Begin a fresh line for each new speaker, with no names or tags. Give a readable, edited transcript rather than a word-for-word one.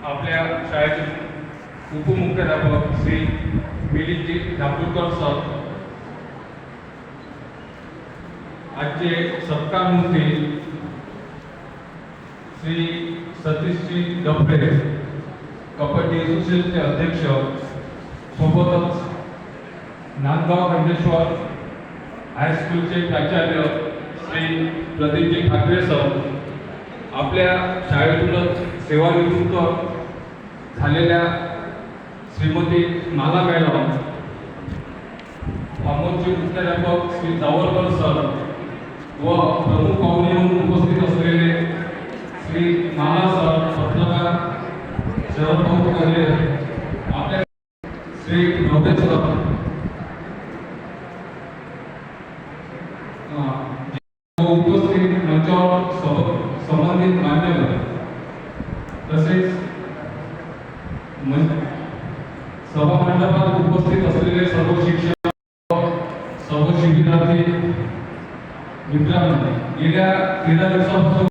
आपल्या शाळेचे उपमुख्याध्यापक श्री मिलिंदजी धापूरकर सर, आजचे सत्कार मंत्री श्री सतीशजी डफरे, कबड्डी असोसिएशनचे अध्यक्ष, सोबतच नांदगाव खंडेश्वर हायस्कूलचे प्राचार्य श्री प्रदीपजी ठाकरे सर, आपल्या शाळेतूनच सेवानिवृत्त झालेल्या श्रीमती माला मॅडम, अमोलचे मुख्याध्यापक श्री जावळकर सर व प्रमुख पाहुणे म्हणून उपस्थित असलेले श्री माला सर, पत्रकार शरद भाऊ खरे, आपल्या श्री नवदे सर, उपस्थित मंचावर संबंधित मान्यवर, तसेच सभा मंडपात उपस्थित असलेले सर्व शिक्षक, सर्व शिबिरार्थी मित्रांनो, गेल्या 13 दिवसापासून